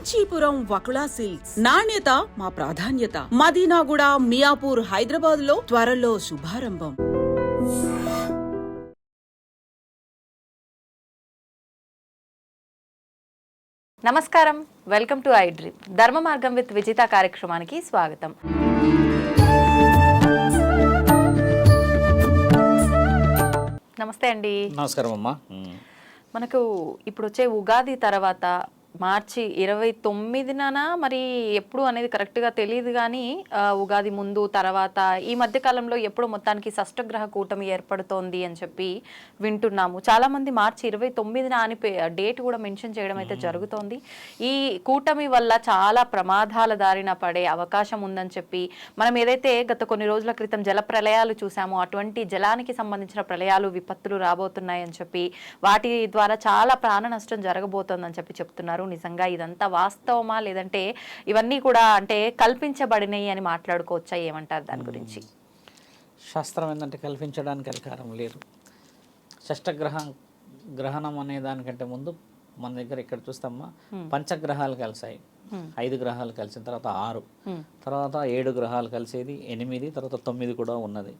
Kanchipuram Vakula silks నాణ్యత మా ప్రాధాన్యత. మదీనాగూడ, మియాపూర్, హైదరాబాద్ లో త్వరలో శుభారంభం. నమస్కారం, వెల్కమ్ టు ఐ డ్రీమ్. ధర్మ మార్గం విత్ విజిత కార్యక్రమానికి స్వాగతం. నమస్తే అండి. నమస్కారం అమ్మా. మనకు ఇప్పుడు వచ్చే ఉగాది తర్వాత మార్చి 29న మరి ఎప్పుడు అనేది కరెక్ట్గా తెలియదు, కానీ ఉగాది ముందు తర్వాత ఈ మధ్య కాలంలో ఎప్పుడు మొత్తానికి షష్టగ్రహ కూటమి ఏర్పడుతోంది అని చెప్పి వింటున్నాము. చాలామంది మార్చి 29న అని డేట్ కూడా మెన్షన్ చేయడం అయితే జరుగుతోంది. ఈ కూటమి వల్ల చాలా ప్రమాదాల దారిన పడే అవకాశం ఉందని చెప్పి మనం ఏదైతే గత కొన్ని రోజుల క్రితం జల ప్రళయాలు చూసామో అటువంటి జలానికి సంబంధించిన ప్రళయాలు, విపత్తులు రాబోతున్నాయని చెప్పి వాటి ద్వారా చాలా ప్రాణ నష్టం జరగబోతోందని చెప్పి చెప్తున్నారు. నిజంగా ఇదంతా వాస్తవమా, లేదంటే ఇవన్నీ కూడా అంటే కల్పించబడినాయి అని మాట్లాడుకోవచ్చా? ఏమంటారు దాని గురించి? శాస్త్రం ఏంటంటే కల్పించడానికి అధికారం లేదు. గ్రహణం అనే దానికంటే ముందు మన దగ్గర ఇక్కడ చూస్తామా, పంచగ్రహాలు కలిసాయి. 5 గ్రహాలు కలిసిన తర్వాత 6, తర్వాత 7 గ్రహాలు కలిసేది 8, తర్వాత 9 కూడా ఉన్నది.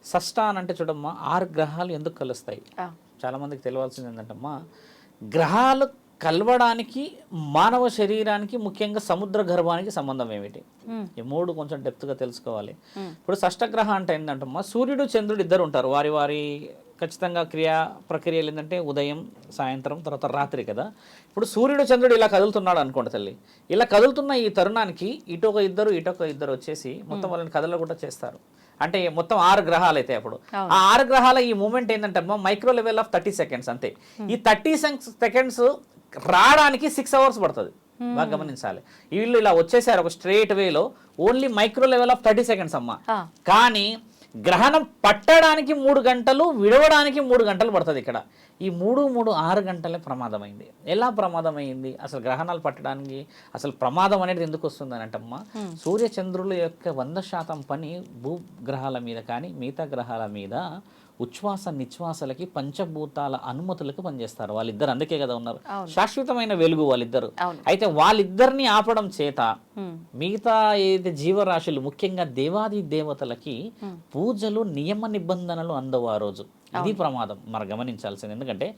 షష్ఠ అని అంటే చూడమ్మా, 6 గ్రహాలు ఎందుకు కలుస్తాయి? చాలా మందికి తెలియాల్సింది ఏంటంటమ్మా, గ్రహాలు కలవడానికి మానవ శరీరానికి, ముఖ్యంగా సముద్ర గర్భానికి సంబంధం ఏమిటి? ఈ 3 కొంచెం డెప్త్గా తెలుసుకోవాలి. ఇప్పుడు షష్టగ్రహ అంటే ఏంటంటమ్మా, సూర్యుడు చంద్రుడు ఇద్దరు ఉంటారు. వారి వారి ఖచ్చితంగా ప్రక్రియలు ఏంటంటే ఉదయం, సాయంత్రం, తర్వాత రాత్రి కదా. ఇప్పుడు సూర్యుడు చంద్రుడు ఇలా కదులుతున్నాడు అనుకోండి తల్లి. ఇలా కదులుతున్న ఈ తరుణానికి ఇటొక ఇద్దరు వచ్చేసి మొత్తం వాళ్ళని కదలకుండా చేస్తారు. అంటే మొత్తం 6 గ్రహాలు అయితే అప్పుడు ఆ 6 గ్రహాల ఈ మూమెంట్ ఏంటంటే మైక్రో లెవెల్ ఆఫ్ 30 సెకండ్స్ అంతే. ఈ 30 సెకండ్స్ రావడానికి 6 అవర్స్ పడుతుంది. బాగా గమనించాలి. వీళ్ళు ఇలా వచ్చేసారు ఒక స్ట్రేట్ వేలో, only micro level of 30 seconds అమ్మా. కానీ గ్రహణం పట్టడానికి 3 గంటలు, విడవడానికి 3 గంటలు పడుతుంది. ఇక్కడ ఈ 6 గంటలే ప్రమాదమైంది. ఎలా ప్రమాదమైంది? అసలు గ్రహణాలు పట్టడానికి అసలు ప్రమాదం అనేది ఎందుకు వస్తుందని అంటమ్మా, సూర్య చంద్రుల యొక్క 100% పని భూగ్రహాల మీద కానీ మిగతా గ్రహాల మీద ఉచ్ఛ్వాస నిశ్వాసలకి, పంచభూతాల అనుమతులకు పనిచేస్తారు వాళ్ళిద్దరు. అందుకే కదా ఉన్నారు, శాశ్వతమైన వెలుగు వాళ్ళిద్దరు. అయితే వాళ్ళిద్దరిని ఆపడం చేత మిగతా ఏదైతే జీవరాశులు, ముఖ్యంగా దేవాది దేవతలకి పూజలు, నియమ నిబంధనలు అందవు ఆ రోజు. ఇది ప్రమాదం మనం గమనించాల్సింది. ఎందుకంటే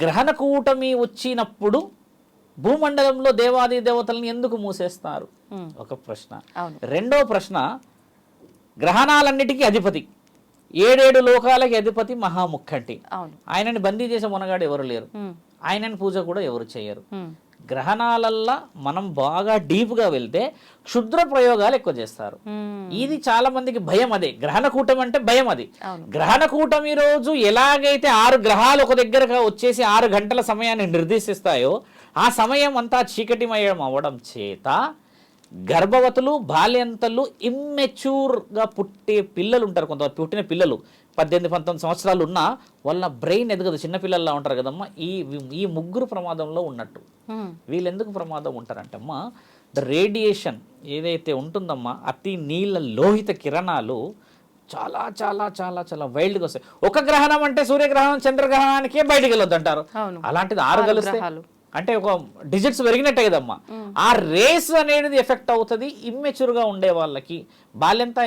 గ్రహణ కూటమి వచ్చినప్పుడు భూమండలంలో దేవాది దేవతలను ఎందుకు మూసేస్తారు? ఒక ప్రశ్న. రెండో ప్రశ్న, గ్రహణాలన్నిటికీ అధిపతి, 7 లోకాలకి అధిపతి మహాముఖంటి. ఆయనని బందీ చేసే మునగాడు ఎవరు లేరు. ఆయనని పూజ కూడా ఎవరు చేయరు. గ్రహణాలల్లా మనం బాగా డీప్గా వెళ్తే క్షుద్ర ప్రయోగాలు ఎక్కువ చేస్తారు. ఇది చాలా మందికి భయం. అదే గ్రహణ కూటమి అంటే భయం. అది గ్రహణ కూటమి రోజు ఎలాగైతే 6 గ్రహాలు ఒక దగ్గరగా వచ్చేసి 6 గంటల సమయాన్ని నిర్దేశిస్తాయో, ఆ సమయం అంతా చీకటిమయం అవ్వడం చేత గర్భవతులు, బాల్యంతలు, ఇమ్మెచ్యూర్గా పుట్టే పిల్లలు ఉంటారు. కొంతమంది పుట్టిన పిల్లలు 18-19 సంవత్సరాలు ఉన్నా వాళ్ళ బ్రెయిన్ ఎదగదు, చిన్నపిల్లల్లా ఉంటారు కదమ్మా. ఈ ముగ్గురు ప్రమాదంలో ఉన్నట్టు. వీళ్ళు ఎందుకు ప్రమాదం ఉంటారంటమ్మా, ద రేడియేషన్ ఏదైతే ఉంటుందమ్మా, అతి నీళ్ళ లోహిత కిరణాలు చాలా చాలా చాలా చాలా వైల్డ్గా వస్తాయి. ఒక గ్రహణం అంటే సూర్యగ్రహణం, చంద్రగ్రహణానికే బయటకు వెళ్ళొద్దు అంటారు. అలాంటిది 6 కలిస్తే అంటే ఒక డిజిట్స్ పెరిగినట్టే కదమ్మా. ఆ రేస్ అనేది ఎఫెక్ట్ అవుతుంది ఇమ్మెచ్యూర్గా ఉండే వాళ్ళకి. బాల్యంతా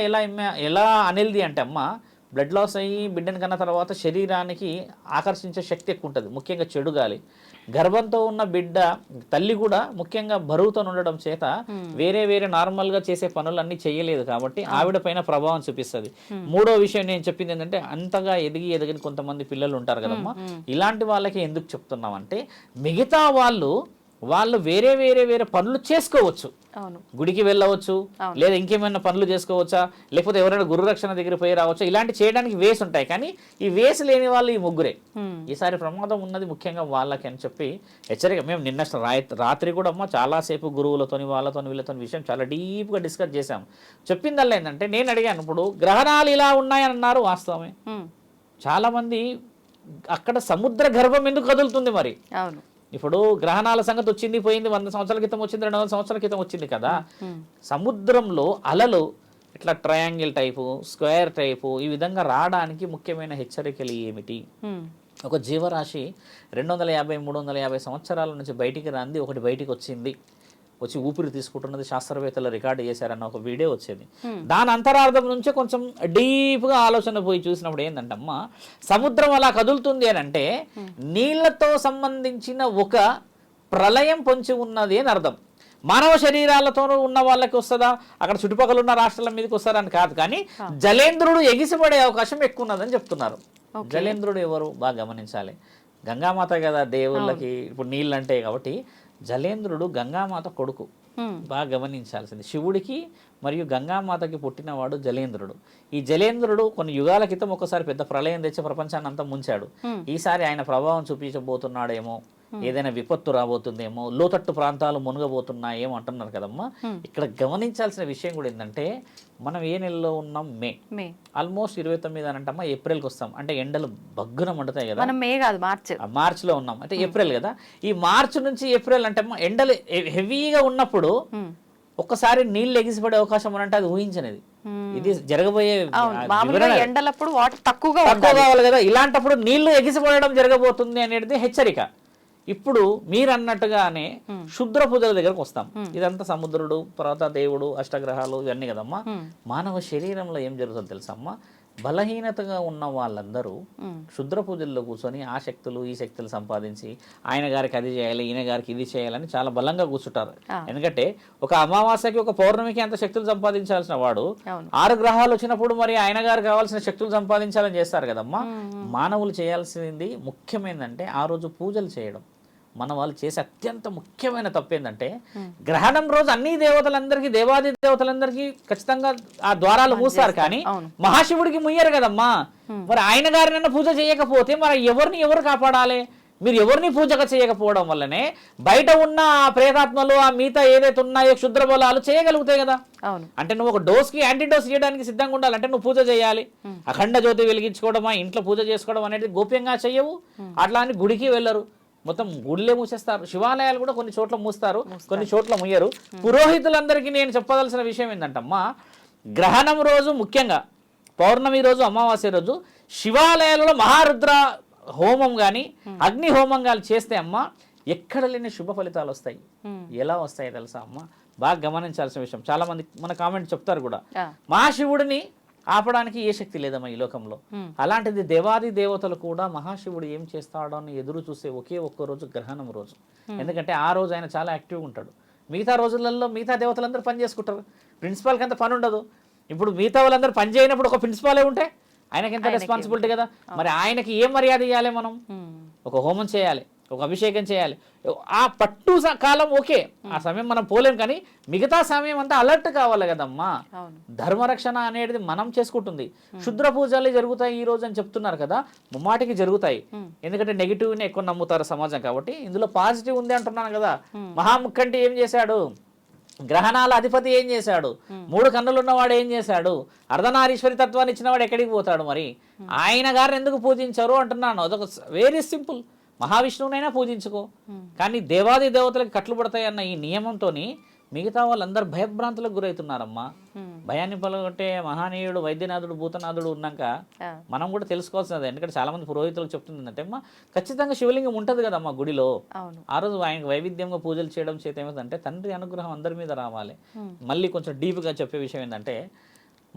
ఎలా అనేది అంటే అమ్మ, బ్లడ్ లాస్ అయ్యి బిడ్డని కన్నా తర్వాత శరీరానికి ఆకర్షించే శక్తి ఎక్కువ ఉంటుంది, ముఖ్యంగా చెడు గాలి. గర్భంతో ఉన్న బిడ్డ తల్లి కూడా ముఖ్యంగా బరువుతో ఉండడం చేత వేరే నార్మల్గా చేసే పనులన్నీ చేయలేదు కాబట్టి ఆవిడ పైన ప్రభావం చూపిస్తుంది. మూడో విషయం నేను చెప్పింది ఏంటంటే, అంతగా ఎదిగిన కొంతమంది పిల్లలు ఉంటారు కదమ్మా, ఇలాంటి వాళ్ళకి ఎందుకు చెప్తున్నామంటే, మిగతా వాళ్ళు వేరే పనులు చేసుకోవచ్చు. గుడికి వెళ్ళవచ్చు, లేదా ఇంకేమైనా పనులు చేసుకోవచ్చా, లేకపోతే ఎవరైనా గురురక్షణ దగ్గర పోయి రావచ్చా, ఇలాంటి చేయడానికి వేస్ ఉంటాయి. కానీ ఈ వేస్ లేని వాళ్ళు ఈ ముగ్గురే. ఈసారి ప్రమాదం ఉన్నది ముఖ్యంగా వాళ్ళకి అని చెప్పి హెచ్చరిక. మేము నిన్న రాత్రి కూడా అమ్మ చాలాసేపు గురువులతోని వీళ్ళతో విషయం చాలా డీప్గా డిస్కస్ చేశాం. చెప్పిందల్లా ఏంటంటే, నేను అడిగాను, ఇప్పుడు గ్రహణాలు ఇలా ఉన్నాయని అన్నారు, వాస్తవమే. చాలా మంది అక్కడ సముద్ర గర్భం ఎందుకు కదులుతుంది మరి? ఇప్పుడు గ్రహణాల సంగతి వచ్చింది పోయింది, 100 సంవత్సరాల క్రితం వచ్చింది, 200 సంవత్సరాల క్రితం వచ్చింది కదా. సముద్రంలో అలలు ఇట్లా ట్రయాంగిల్ టైపు, స్క్వేర్ టైపు ఈ విధంగా రావడానికి ముఖ్యమైన హెచ్చరికలు ఏమిటి? ఒక జీవరాశి 250 350 సంవత్సరాల నుంచి బయటికి రాంది ఒకటి బయటికి వచ్చింది, వచ్చి ఊపిరి తీసుకుంటున్నది, శాస్త్రవేత్తలు రికార్డు చేశారన్న ఒక వీడియో వచ్చేది. దాని అంతరార్థం నుంచే కొంచెం డీప్గా ఆలోచన పోయి చూసినప్పుడు ఏంటంటే అమ్మ, సముద్రం అలా కదులుతుంది అని అంటే నీళ్లతో సంబంధించిన ఒక ప్రళయం పొంచి ఉన్నది అని అర్థం. మానవ శరీరాలతో ఉన్న వాళ్ళకి వస్తుందా, అక్కడ చుట్టుపక్కల ఉన్న రాష్ట్రాల మీదకి వస్తారని కాదు, కానీ జలేంద్రుడు ఎగిసిపడే అవకాశం ఎక్కువ ఉన్నదని చెప్తున్నారు. జలేంద్రుడు ఎవరు బాగా గమనించాలి. గంగామాత కదా దేవుళ్ళకి ఇప్పుడు నీళ్ళు అంటే, కాబట్టి జలేంద్రుడు గంగామాత కొడుకు, బాగా గమనించాల్సింది. శివుడికి మరియు గంగామాతకి పుట్టినవాడు జలేంద్రుడు. ఈ జలేంద్రుడు కొన్ని యుగాల క్రితం ఒకసారి పెద్ద ప్రళయం తెచ్చి ప్రపంచాన్ని అంతా ముంచాడు. ఈసారి ఆయన ప్రభావం చూపించబోతున్నాడేమో, ఏదైనా విపత్తు రాబోతుందేమో, లోతట్టు ప్రాంతాలు మునగబోతున్నాయేమో అంటున్నారు కదమ్మా. ఇక్కడ గమనించాల్సిన విషయం కూడా ఏంటంటే, మనం ఏ నెలలో ఉన్నాం? మే. ఆల్మోస్ట్ 29 అని అంటమ్మా, ఏప్రిల్కి వస్తాం. అంటే ఎండలు బగ్గున మండుతాయి కదా. మే కాదు, మార్చిలో ఉన్నాం అంటే ఏప్రిల్ కదా. ఈ మార్చి నుంచి ఏప్రిల్ అంటే ఎండలు హెవీగా ఉన్నప్పుడు ఒక్కసారి నీళ్ళు ఎగిసిపడే అవకాశం అంటే అది ఊహించనిది. ఇది జరగబోయే ఎండలప్పుడు వాటర్ తక్కువ కావాలి కదా. ఇలాంటప్పుడు నీళ్లు ఎగిసిపడడం జరగబోతుంది అనేది హెచ్చరిక. ఇప్పుడు మీరు అన్నట్టుగానే శుద్ర పూజల దగ్గరకు వస్తాం. ఇదంతా సముద్రుడు, తర్వాత దేవుడు, అష్టగ్రహాలు ఇవన్నీ కదమ్మా. మానవ శరీరంలో ఏం జరుగుతుందో తెలుసమ్మా, బలహీనతగా ఉన్న వాళ్ళందరూ శుద్ర పూజల్లో కూర్చొని ఆ శక్తులు ఈ శక్తులు సంపాదించి ఆయన గారికి అది చేయాలి, ఈయన గారికి ఇది చేయాలని చాలా బలంగా కూర్చుంటారు. ఎందుకంటే ఒక అమావాస్యకి ఒక పౌర్ణమికి అంత శక్తులు సంపాదించాల్సిన వాడు 6 గ్రహాలు వచ్చినప్పుడు మరి ఆయన గారు కావాల్సిన శక్తులు సంపాదించాలని చేస్తారు కదమ్మా. మానవులు చేయాల్సింది ముఖ్యమైనదంటే ఆ రోజు పూజలు చేయడం. మన వాళ్ళు చేసే అత్యంత ముఖ్యమైన తప్పు ఏంటంటే, గ్రహణం రోజు అన్ని దేవతలందరికీ, దేవాది దేవతలందరికీ ఖచ్చితంగా ఆ ద్వారాలు మూస్తారు, కానీ మహాశివుడికి ముయ్యరు కదమ్మా. మరి ఆయన గారినన్నా పూజ చేయకపోతే మరి ఎవరు కాపాడాలి? మీరు ఎవరిని పూజగా చేయకపోవడం వల్లనే బయట ఉన్న ఆ ప్రేతాత్మలు, ఆ మిగతా ఏదైతే ఉన్నాయో క్షుద్ర బలాలు చేయగలుగుతాయి కదా. అంటే నువ్వు ఒక డోస్కి యాంటీడోస్ చేయడానికి సిద్ధంగా ఉండాలంటే నువ్వు పూజ చేయాలి. అఖండ జ్యోతి వెలిగించుకోవడమా, ఇంట్లో పూజ చేసుకోవడం అనేది గోప్యంగా చెయ్యవు. అట్లా అని గుడికి వెళ్ళరు, మొత్తం గుళ్ళే మూసేస్తారు. శివాలయాలు కూడా కొన్ని చోట్ల మూస్తారు, కొన్ని చోట్ల ముయ్యరు. పురోహితులందరికీ నేను చెప్పదలసిన విషయం ఏంటంటమ్మా, గ్రహణం రోజు ముఖ్యంగా పౌర్ణమి రోజు, అమావాస్య రోజు శివాలయాలలో మహారుద్ర హోమం కానీ అగ్ని హోమం కానీ చేస్తే అమ్మ ఎక్కడ లేని శుభ ఫలితాలు వస్తాయి. ఎలా వస్తాయి తెలుసా అమ్మ, బాగా గమనించాల్సిన విషయం. చాలా మంది మన కామెంట్ చెప్తారు కూడా, మహాశివుడిని ఆపడానికి ఏ శక్తి లేదమ్మా ఈ లోకంలో. అలాంటిది దేవాది దేవతలు కూడా మహాశివుడు ఏం చేస్తాడో అని ఎదురు చూసే ఒకే ఒక్క రోజు గ్రహణం రోజు. ఎందుకంటే ఆ రోజు ఆయన చాలా యాక్టివ్గా ఉంటాడు. మిగతా రోజులలో మిగతా దేవతలందరూ పని చేసుకుంటారు, ప్రిన్సిపాల్కి అంత పని ఉండదు. ఇప్పుడు మిగతా వాళ్ళందరూ పని చేయనప్పుడు ఒక ప్రిన్సిపాలే ఉంటే ఆయనకి ఎంత రెస్పాన్సిబిలిటీ కదా. మరి ఆయనకి ఏం మర్యాద ఇవ్వాలి? మనం ఒక హోమం చేయాలి, ఒక అభిషేకం చేయాలి. ఆ పట్టు కాలం ఓకే, ఆ సమయం మనం పోలేం, కానీ మిగతా సమయం అంతా అలర్ట్ కావాలి కదమ్మా. ధర్మరక్షణ అనేది మనం చేసుకుంటుంది. శుద్ర పూజలే జరుగుతాయి ఈ రోజు అని చెప్తున్నారు కదా, ముమ్మాటికి జరుగుతాయి. ఎందుకంటే నెగిటివ్ని ఎక్కువ నమ్ముతారు సమాజం, కాబట్టి ఇందులో పాజిటివ్ ఉంది అంటున్నాను కదా. మహాముఖంటి ఏం చేశాడు? గ్రహణాల అధిపతి ఏం చేశాడు? 3 కన్నులు ఉన్నవాడు ఏం చేశాడు? అర్ధనారీశ్వరి తత్వాన్ని ఇచ్చినవాడు ఎక్కడికి పోతాడు? మరి ఆయన గారిని ఎందుకు పూజించారు అంటున్నాను. అదొక వెరీ సింపుల్. మహావిష్ణువునైనా పూజించుకో, కానీ దేవాది దేవతలకు కట్లు పడతాయి అన్న ఈ నియమంతో మిగతా వాళ్ళందరూ భయభ్రాంతులకు గురవుతున్నారమ్మా. భయాన్ని పలగొట్టే మహానీయుడు వైద్యనాథుడు భూతనాథుడు ఉన్నాక మనం కూడా తెలుసుకోవాల్సినది. ఎందుకంటే చాలా మంది పురోహితులకు చెప్తుందంటే అమ్మా, ఖచ్చితంగా శివలింగం ఉంటుంది కదమ్మా గుడిలో. ఆ రోజు ఆయనకు వైవిధ్యంగా పూజలు చేయడం చేత ఏమిటంటే తండ్రి అనుగ్రహం అందరి మీద రావాలి. మళ్ళీ కొంచెం డీప్గా చెప్పే విషయం ఏంటంటే,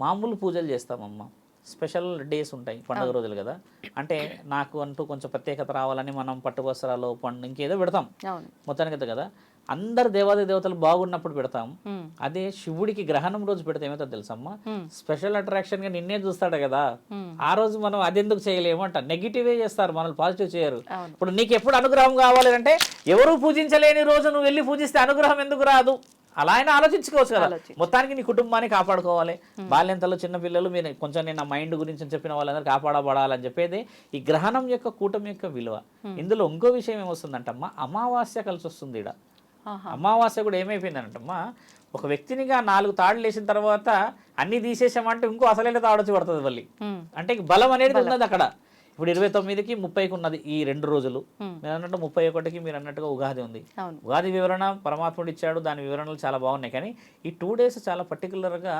మామూలు పూజలు చేస్తామమ్మా, స్పెషల్ డేస్ ఉంటాయి, పండుగ రోజులు కదా. అంటే నాకు అంటూ కొంచెం ప్రత్యేకత రావాలని మనం పట్టు వస్త్రాలు, ఇంకేదో పెడతాం మొత్తానికి కదా. అందరు దేవాది దేవతలు బాగున్నప్పుడు పెడతాం. అదే శివుడికి గ్రహణం రోజు పెడితే ఏమవుతుందో తెలుసమ్మా, స్పెషల్ అట్రాక్షన్ గా నిన్నే చూస్తాడు కదా. ఆ రోజు మనం అదెందుకు చేయలేము అంట. నెగిటివే చేస్తారు, మనల్ని పాజిటివ్ చేయరు. ఇప్పుడు నీకు ఎప్పుడు అనుగ్రహం కావాలి అంటే, ఎవరు పూజించలేని రోజు నువ్వు వెళ్ళి పూజిస్తే అనుగ్రహం ఎందుకు రాదు? అలా అయినా ఆలోచించుకోవచ్చు కదా. మొత్తానికి నీ కుటుంబాన్ని కాపాడుకోవాలి. బాల్యంతలో చిన్నపిల్లలు మీరు కొంచెం నేను నా మైండ్ గురించి చెప్పిన వాళ్ళందరూ కాపాడబడాలని చెప్పేది ఈ గ్రహణం యొక్క కూటమి యొక్క విలువ. ఇందులో ఇంకో విషయం ఏమొస్తుందంటమ్మా, అమావాస్య కలిసి వస్తుంది. ఇక్కడ అమావాస్య కూడా ఏమైపోయిందంటమ్మా, ఒక వ్యక్తినిగా 4 తాళ్ళు వేసిన తర్వాత అన్ని తీసేసామంటే ఇంకో అసలైన తాడు వచ్చి పడుతుంది మళ్ళీ. అంటే బలం అనేది ఉన్నది అక్కడ. ఇప్పుడు 29కి 30కి ఉన్నది ఈ 2 రోజులు. మీరు అన్నట్టు 31కి మీరు అన్నట్టుగా ఉగాది ఉంది. ఉగాది వివరణ పరమాత్ముడు ఇచ్చాడు, దాని వివరణలు చాలా బాగున్నాయి. కానీ ఈ 2 days చాలా పర్టికులర్గా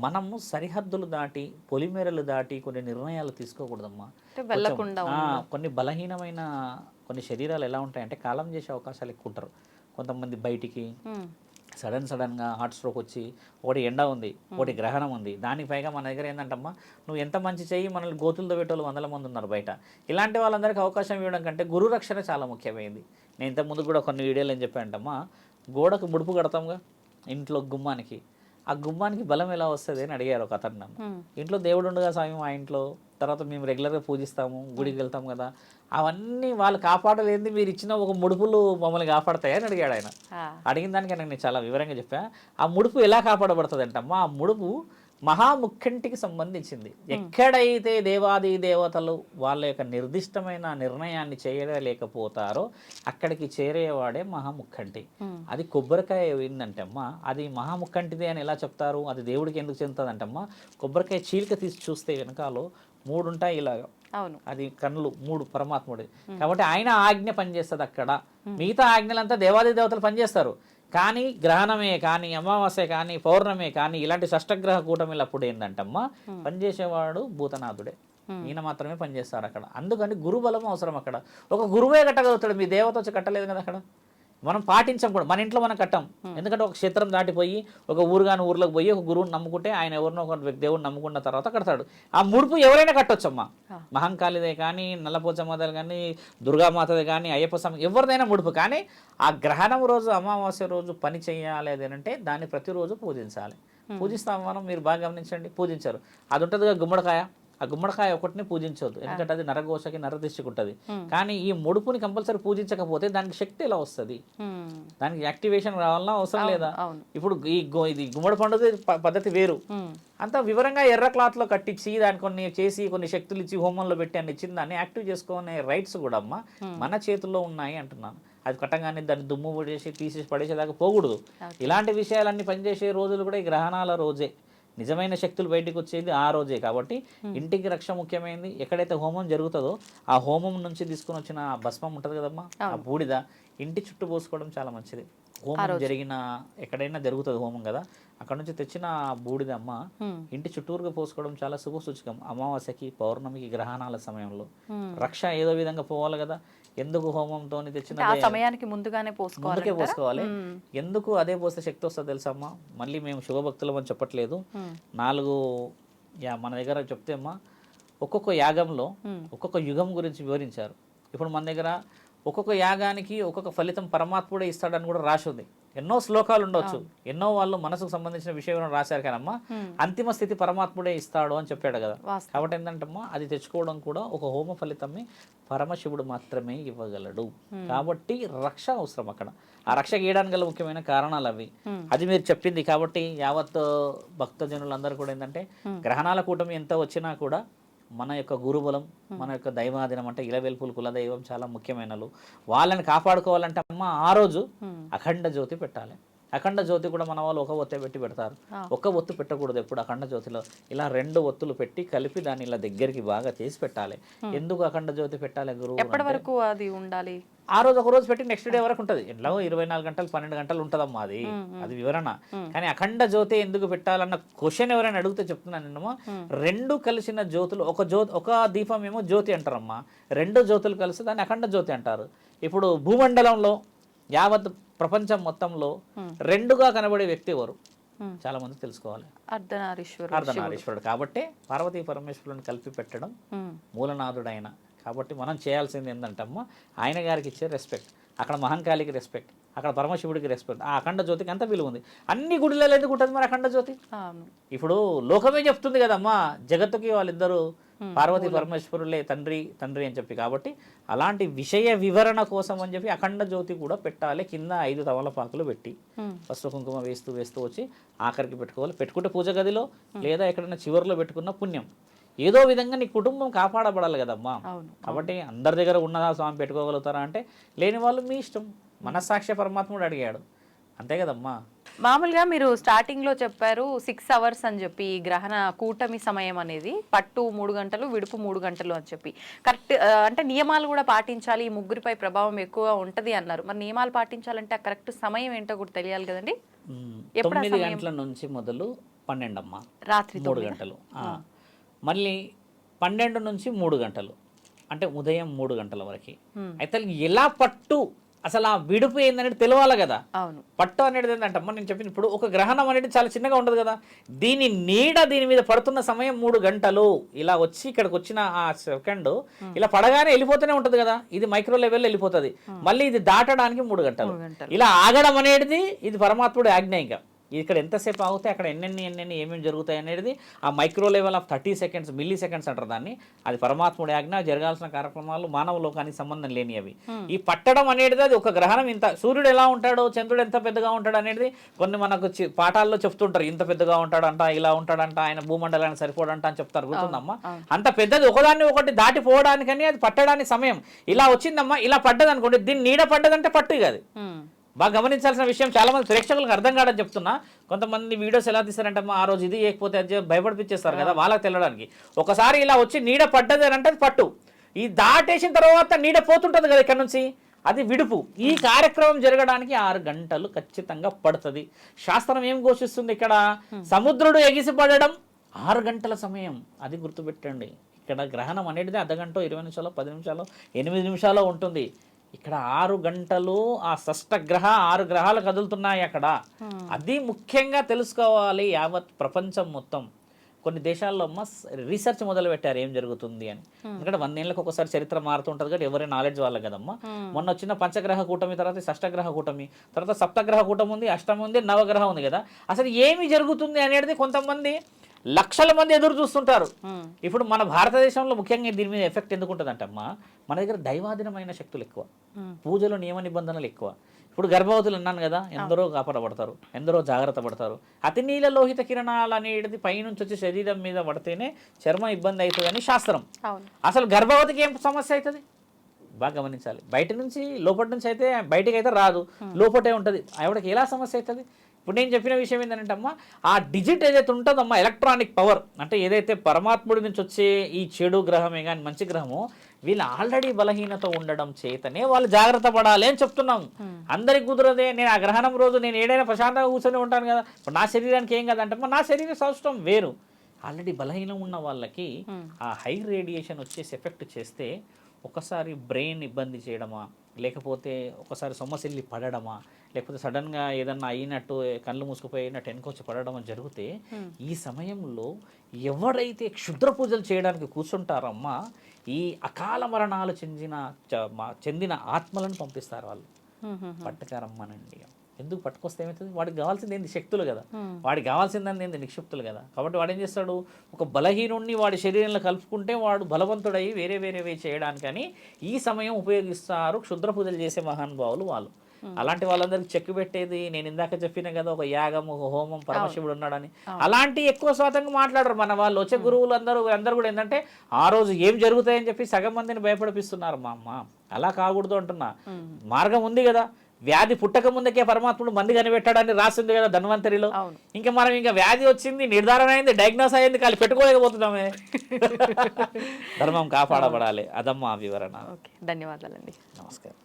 మనము సరిహద్దులు దాటి పొలిమేరలు దాటి కొన్ని నిర్ణయాలు తీసుకోకూడదమ్మా. కొన్ని బలహీనమైన కొన్ని శరీరాలు ఎలా ఉంటాయంటే కాలం చేసే అవకాశాలు ఎక్కువ ఉంటారు. కొంతమంది బయటికి సడన్గా హార్ట్ స్ట్రోక్ వచ్చి, ఒకటి ఎండ ఉంది, ఒకటి గ్రహణం ఉంది, దానికి పైగా మన దగ్గర ఏంటంటమ్మా నువ్వు ఎంత మంచి చెయ్యి మనల్ని గోతులతో పెట్టేవాళ్ళు 100 మంది ఉన్నారు బయట. ఇలాంటి వాళ్ళందరికీ అవకాశం ఇవ్వడం కంటే గురు రక్షణ చాలా ముఖ్యమైనది. నేను ఇంతకుముందు కూడా కొన్ని వీడియోలు ఏం చెప్పానంటమ్మా, గోడకు ముడుపు కడతాంగా ఇంట్లో గుమ్మానికి, ఆ గుమ్మానికి బలం ఎలా వస్తుంది అని అడిగారు ఒక అతను నన్ను. ఇంట్లో దేవుడు ఉండగా స్వామి మా ఇంట్లో, తర్వాత మేము రెగ్యులర్గా పూజిస్తాము, గుడికి వెళ్తాం కదా, అవన్నీ వాళ్ళు కాపాడలేంది మీరు ఇచ్చిన ఒక ముడుపులు మమ్మల్ని కాపాడతాయని అడిగాడు ఆయన. అడిగిన దానికి నేను చాలా వివరంగా చెప్పా. ఆ ముడుపు ఎలా కాపాడబడుతుంది అంటమ్మా, ఆ ముడుపు మహాముఖంటికి సంబంధించింది. ఎక్కడైతే దేవాది దేవతలు వాళ్ళ యొక్క నిర్దిష్టమైన నిర్ణయాన్ని చేయలేకపోతారో అక్కడికి చేరేవాడే మహాముఖంటి. అది కొబ్బరికాయ ఏంటంటే అమ్మా, అది మహాముఖంటిది అని ఎలా చెప్తారు, అది దేవుడికి ఎందుకు చెందుతుంది అంటమ్మా, కొబ్బరికాయ చీలిక తీసి చూస్తే వెనకాలో 3 ఉంటాయి ఇలాగా, అది కన్నులు 3 పరమాత్ముడి. కాబట్టి ఆయన ఆజ్ఞ పనిచేస్తుంది అక్కడ. మిగతా ఆజ్ఞలంతా దేవాది దేవతలు పనిచేస్తారు. కానీ గ్రహణమే కానీ అమావాస్య కానీ పౌర్ణమే కానీ ఇలాంటి షష్టగ్రహ కూటమిలప్పుడు ఏంటంటమ్మా పనిచేసేవాడు భూతనాథుడే. ఈయన మాత్రమే పనిచేస్తారు అక్కడ. అందుకని గురుబలం అవసరం అక్కడ. ఒక గురువే కట్టగలుగుతాడు, మీ దేవత వచ్చి కట్టలేదు కదా అక్కడ. మనం పాటించం కూడా, మన ఇంట్లో మనం కట్టాం. ఎందుకంటే ఒక క్షేత్రం దాటిపోయి ఒక ఊర్లోకి పోయి ఒక గురువుని నమ్ముకుంటే ఆయన ఎవరినో ఒక దేవుడిని నమ్ముకున్న తర్వాత కడతాడు. ఆ ముడుపు ఎవరైనా కట్టొచ్చమ్మా. మహంకాళిదే కానీ, నల్లపోచమ్మదే కానీ, దుర్గామాతదే కానీ, అయ్యప్ప స్వామి ఎవరిదైనా ముడుపు. కానీ ఆ గ్రహణం రోజు అమావాస్య రోజు పని చేయాలి అదేనంటే దాన్ని ప్రతిరోజు పూజించాలి. పూజిస్తాం మనం, మీరు బాగా గమనించండి. పూజించారు అది ఉంటుందిగా గుమ్మడికాయ, ఆ గుమ్మడికాయ ఒకటిని పూజించవద్దు, ఎందుకంటే అది నరఘోషకి నరదిష్టికి ఉంటుంది. కానీ ఈ ముడుపుని కంపల్సరీ పూజించకపోతే దానికి శక్తి ఎలా వస్తుంది, దానికి యాక్టివేషన్ రావాలన్నా అవసరం లేదా? ఇప్పుడు ఇది గుమ్మడి పండుగ పద్ధతి వేరు. అంత వివరంగా ఎర్ర క్లాత్లో కట్టించి దాన్ని కొన్ని చేసి కొన్ని శక్తులు ఇచ్చి హోమంలో పెట్టి అన్ని ఇచ్చిన దాన్ని యాక్టివ్ చేసుకునే రైట్స్ కూడా అమ్మ మన చేతుల్లో ఉన్నాయి అంటున్నాను. అది కట్టంగానే దాన్ని దుమ్ము పడేసి తీసేసి పడేసేదాకా పోకూడదు. ఇలాంటి విషయాలన్నీ పనిచేసే రోజులు కూడా ఈ గ్రహణాల రోజే. నిజమైన శక్తులు బయటకు వచ్చేది ఆ రోజే. కాబట్టి ఇంటికి రక్ష ముఖ్యమైనది. ఎక్కడైతే హోమం జరుగుతుందో ఆ హోమం నుంచి తీసుకుని వచ్చిన భస్మం ఉంటుంది కదమ్మా, ఆ బూడిద ఇంటి చుట్టూ పోసుకోవడం చాలా మంచిది. హోమం జరిగిన ఎక్కడైనా జరుగుతుంది హోమం కదా, అక్కడ నుంచి తెచ్చిన బూడిద అమ్మ ఇంటి చుట్టూరుగా పోసుకోవడం చాలా శుభసూచకం. అమావాస్యకి పౌర్ణమికి గ్రహణాల సమయంలో రక్ష ఏదో విధంగా పోవాలి కదా. ఎందుకు హోమంతో తెచ్చిన సమయానికి ముందుగానే పోసుకోవాలి. ఎందుకు అదే పోస్తే శక్తి వస్తుంది తెలుసమ్మా. మళ్ళీ మేము శుభభక్తులం అని చెప్పట్లేదు. 4 మన దగ్గర చెప్తే అమ్మా ఒక్కొక్క యాగంలో ఒక్కొక్క యుగం గురించి వివరించారు. ఇప్పుడు మన దగ్గర ఒక్కొక్క యాగానికి ఒక్కొక్క ఫలితం పరమాత్ముడే ఇస్తాడని కూడా రాసి ఉంది. ఎన్నో శ్లోకాలు ఉండొచ్చు, ఎన్నో వాళ్ళు మనసుకు సంబంధించిన విషయం రాశారు కానమ్మా అంతిమ స్థితి పరమాత్ముడే ఇస్తాడు అని చెప్పాడు కదా. కాబట్టి ఏంటంటమ్మా అది తెచ్చుకోవడం కూడా ఒక హోమ ఫలితమే పరమశివుడు మాత్రమే ఇవ్వగలడు. కాబట్టి రక్ష అవసరం అక్కడ. ఆ రక్ష గీయడానికి గల ముఖ్యమైన కారణాలు అవి. అది మీరు చెప్పింది. కాబట్టి యావత్ భక్తజనులందరూ కూడా ఏంటంటే గ్రహణాల కూటమి ఎంత వచ్చినా కూడా మన యొక్క గురుబలం, మన యొక్క దైవాధీనం అంటే ఇలవెల్పులు కులదైవం చాలా ముఖ్యమైనలు. వాళ్ళని కాపాడుకోవాలంటే అమ్మ ఆ రోజు అఖండ జ్యోతి పెట్టాలి. అఖండ జ్యోతి కూడా మన వాళ్ళు ఒక ఒత్తే పెట్టి పెడతారు. ఒక ఒత్తు పెట్టకూడదు ఎప్పుడు. అఖండ జ్యోతిలో ఇలా 2 ఒత్తులు పెట్టి కలిపి దాన్ని ఇలా దగ్గరికి బాగా చేసి పెట్టాలి. ఎందుకు అఖండ జ్యోతి పెట్టాలి గురువు? ఎప్పటి వరకు అది ఉండాలి? ఆ రోజు ఒక రోజు పెట్టి నెక్స్ట్ డే వరకు ఉంటుంది. ఎట్లా 24 గంటలు 12 గంటలు ఉంటుందమ్మా అది వివరణ. కానీ అఖండ జ్యోతి ఎందుకు పెట్టాలన్న క్వశ్చన్ ఎవరైనా అడిగితే చెప్తున్నాను నేనేమో 2 కలిసిన జ్యోతులు ఒక దీపం ఏమో జ్యోతి అంటారమ్మా, 2 జ్యోతులు కలిసి దాన్ని అఖండ జ్యోతి అంటారు. ఇప్పుడు భూమండలంలో యావత్ ప్రపంచం మొత్తంలో 2గా కనబడే వ్యక్తి ఎవరు చాలా మంది తెలుసుకోవాలి. అర్ధనారీశ్వరుడు. కాబట్టి పార్వతీ పరమేశ్వరుని కలిపి పెట్టడం మూలనాథుడైన. కాబట్టి మనం చేయాల్సింది ఏంటంటమ్మా ఆయన గారికి ఇచ్చే రెస్పెక్ట్. అక్కడ మహంకాళికి రెస్పెక్ట్, అక్కడ పరమశివుడికి రెస్పెక్ట్. ఆ అఖండ జ్యోతికి అంత విలువ ఉంది. అన్ని గుడిలలో ఎందుకు ఉంటుంది మరి అఖండ జ్యోతి? ఇప్పుడు లోకమే చెప్తుంది కదమ్మా జగత్తుకి వాళ్ళిద్దరూ పార్వతీ పరమేశ్వరులే తండ్రి అని చెప్పి. కాబట్టి అలాంటి విషయ వివరణ కోసం అని చెప్పి అఖండ జ్యోతి కూడా పెట్టాలి. కింద 5 తమలపాకులు పెట్టి పసుపు కుంకుమ వేస్తూ వచ్చి ఆఖరికి పెట్టుకోవాలి. పెట్టుకుంటే పూజ గదిలో లేదా ఎక్కడైనా చివరిలో పెట్టుకున్న పుణ్యం. ఏదో విధంగా నీ కుటుంబం కాపాడబడాలి కదమ్మా. కాబట్టి అందరి దగ్గర ఉన్నదా స్వామి పెట్టుకోగలుగుతారా అంటే లేని వాళ్ళు మీ ఇష్టం. మనస్సాక్షి పరమాత్ముడు అడిగాడు అంతే కదమ్మా. మామూలుగా మీరు స్టార్టింగ్ లో చెప్పారు 6 అవర్స్ అని చెప్పి ఈ గ్రహణ కూటమి సమయం అనేది పట్టు 3 గంటలు విడుపు 3 గంటలు అని చెప్పి కరెక్ట్ అంటే నియమాలు కూడా పాటించాలి ఈ ముగ్గురిపై ప్రభావం ఎక్కువ ఉంటది అన్నారు మరి నియమాలు పాటించాలంటే ఆ కరెక్ట్ సమయం ఏంటో కూడా తెలియాలి కదండి 9 గంటల నుంచి మొదలు 12 అమ్మా రాత్రి 3 గంటలు మళ్ళీ 12 నుంచి 3 గంటలు అంటే ఉదయం 3 గంటల వరకు అయితే ఎలా పట్టు అసలు ఆ విడుపు ఏందనేది తెలియాలి కదా. అవును పట్టు అనేది ఏంటంటమ్మా నేను చెప్పిన ఇప్పుడు ఒక గ్రహణం అనేది చాలా చిన్నగా ఉండదు కదా, దీని నీడ దీని మీద పడుతున్న సమయం 3 గంటలు. ఇలా వచ్చి ఇక్కడికి వచ్చిన ఆ సెకండ్ ఇలా పడగానే వెళ్ళిపోతూనే ఉంటుంది కదా, ఇది మైక్రో లెవెల్లో వెళ్ళిపోతుంది. మళ్ళీ ఇది దాటడానికి 3 గంటలు. ఇలా ఆగడం అనేది ఇది పరమాత్ముడి ఆజ్ఞ. ఇంకా ఇక్కడ ఎంతసేపు ఆగితే అక్కడ ఎన్నెన్ని ఏమేమి జరుగుతాయి అనేది ఆ micro level of 30 seconds milli seconds అంటారు దాన్ని. అది పరమాత్ముడి ఆజ్ఞ. జరగాల్సిన కార్యక్రమాలు మానవ లోకానికి సంబంధం లేని అవి. ఈ పట్టడం అనేది అది ఒక గ్రహణం. ఇంత సూర్యుడు ఎలా ఉంటాడో చంద్రుడు ఎంత పెద్దగా ఉంటాడు అనేది కొన్ని మనకు పాఠాల్లో చెప్తుంటారు. ఇంత పెద్దగా ఉంటాడంట, ఇలా ఉంటాడంట, ఆయన భూమండలానికి సరిపోడంట అని చెప్తారు. గుర్తుందమ్మా? అంత పెద్దది ఒకదాన్ని ఒకటి దాటిపోవడానికని అది పట్టడానికి సమయం. ఇలా వచ్చిందమ్మా, ఇలా పడ్డది అనుకోండి, దీన్ని నీడ పడ్డదంటే పట్టు కాదు. బాగా గమనించాల్సిన విషయం, చాలా మంది ప్రేక్షకులకు అర్థం కాదని చెప్తున్నా. కొంతమంది వీడియోస్ ఎలా తీస్తారంటే ఆ రోజు ఇది చేయకపోతే అది భయపడిపించేస్తారు కదా వాళ్ళకి తెలడానికి. ఒకసారి ఇలా వచ్చి నీడ పడ్డది అని అంటే అది పట్టు. ఈ దాటేసిన తర్వాత నీడ పోతుంటుంది కదా ఇక్కడ నుంచి, అది విడుపు. ఈ కార్యక్రమం జరగడానికి 6 గంటలు ఖచ్చితంగా పడుతుంది. శాస్త్రం ఏం ఘోషిస్తుంది ఇక్కడ? సముద్రుడు ఎగిసి పడడం 6 గంటల సమయం. అది గుర్తుపెట్టండి. ఇక్కడ గ్రహణం అనేది అర్ధగంట 20 నిమిషాలు 10 నిమిషాలు 8 నిమిషాలు ఉంటుంది. ఇక్కడ 6 గంటలు ఆ షష్టగ్రహ 6 గ్రహాలు కదులుతున్నాయి అక్కడ. అది ముఖ్యంగా తెలుసుకోవాలి యావత్ ప్రపంచం మొత్తం. కొన్ని దేశాల్లో రీసెర్చ్ మొదలు పెట్టారు ఏం జరుగుతుంది అని. ఎందుకంటే 100 ఏళ్ళకి ఒకసారి చరిత్ర మారుతుంటుంది కదా, ఎవరి నాలెడ్జ్ వాళ్ళ కదమ్మా. మొన్న వచ్చిన పంచగ్రహ కూటమి తర్వాత షష్టగ్రహ కూటమి తర్వాత సప్తగ్రహ కూటమి ఉంది, అష్టమి ఉంది, నవగ్రహం ఉంది కదా. అసలు ఏమి జరుగుతుంది అనేది కొంతమంది లక్షల మంది ఎదురు చూస్తుంటారు. ఇప్పుడు మన భారతదేశంలో ముఖ్యంగా దీని మీద ఎఫెక్ట్ ఎందుకు ఉంటుందంటమ్మా, మన దగ్గర దైవాధీనమైన శక్తులు ఎక్కువ, పూజలు నియమ నిబంధనలు ఎక్కువ. ఇప్పుడు గర్భవతులు అన్నాను కదా, ఎందరో కాపాడబడతారు, ఎందరో జాగ్రత్త పడతారు. అతి నీల లోహిత కిరణాలు అనేది పైనుంచి వచ్చి శరీరం మీద పడితేనే చర్మం ఇబ్బంది అవుతుంది అని శాస్త్రం. అసలు గర్భవతికి ఏం సమస్య అవుతుంది బాగా గమనించాలి. బయట నుంచి లోపటి నుంచి అయితే బయటకి అయితే రాదు, లోపటే ఉంటుంది. ఆవిడకి ఎలా సమస్య అవుతుంది? ఇప్పుడు నేను చెప్పిన విషయం ఏంటంటే అమ్మా, ఆ డిజిట్ ఏదైతే ఉంటుందమ్మా ఎలక్ట్రానిక్ పవర్, అంటే ఏదైతే పరమాత్ముడి నుంచి వచ్చే ఈ చెడు గ్రహమే కానీ మంచి గ్రహము, వీళ్ళు ఆల్రెడీ బలహీనత ఉండడం చేతనే వాళ్ళు జాగ్రత్త పడాలి అని చెప్తున్నాము. అందరికి కుదరదే. నేను ఆ గ్రహణం రోజు నేను ఏడైనా ప్రశాంతంగా కూర్చొని ఉంటాను కదా, ఇప్పుడు నా శరీరానికి ఏం కదంటే నా శరీర సౌష్టం వేరు. ఆల్రెడీ బలహీనం ఉన్న వాళ్ళకి ఆ హై రేడియేషన్ వచ్చేసి ఎఫెక్ట్ చేస్తే ఒకసారి బ్రెయిన్ ఇబ్బంది చేయడమా, లేకపోతే ఒకసారి సొమ్మసిల్లి పడడమా, లేకపోతే సడన్గా ఏదన్నా అయినట్టు కళ్ళు మూసుకుపోయినట్టు వెనుకొచ్చి పడడం జరిగితే ఈ సమయంలో ఎవరైతే క్షుద్ర పూజలు చేయడానికి కూర్చుంటారమ్మా, ఈ అకాల మరణాలు చెందిన ఆత్మలను పంపిస్తారు వాళ్ళు. పట్టుకారమ్మనండి. ఎందుకు పట్టుకొస్తే ఏమవుతుంది? వాడికి కావాల్సింది ఏంది? శక్తులు కదా. వాడికి కావాల్సిందని ఏంది? నిక్షిప్తులు కదా. కాబట్టి వాడు ఏం చేస్తాడు, ఒక బలహీనుణ్ణి వాడి శరీరంలో కలుపుకుంటే వాడు బలవంతుడై వేరే వేరేవే చేయడానికని ఈ సమయం ఉపయోగిస్తారు క్షుద్ర పూజలు చేసే మహానుభావులు వాళ్ళు. అలాంటి వాళ్ళందరికి చెక్కు పెట్టేది నేను ఇందాక చెప్పిన కదా, ఒక యాగం ఒక హోమం పరమశివుడు ఉన్నాడని, అలాంటి ఎక్కువ శాతంగా మాట్లాడరు మన వాళ్ళు. వచ్చే గురువులు అందరూ కూడా ఏంటంటే ఆ రోజు ఏం జరుగుతాయని చెప్పి సగం మందిని భయపడిపిస్తున్నారు. మా అమ్మ అలా కాకూడదు అంటున్నా. మార్గం ఉంది కదా. వ్యాధి పుట్టక ముందుకే పరమాత్ముడు మంది కనిపెట్టాడని రాసింది కదా ధన్వంతరిలో. ఇంకా మనం ఇంకా వ్యాధి వచ్చింది, నిర్ధారణ అయింది, డయాగ్నోస్ అయింది, కానీ పెట్టుకోలేకపోతున్నామే. ధర్మం కాపాడబడాలి. అదమ్మా వివరణ. ధన్యవాదాలండి. నమస్కారం.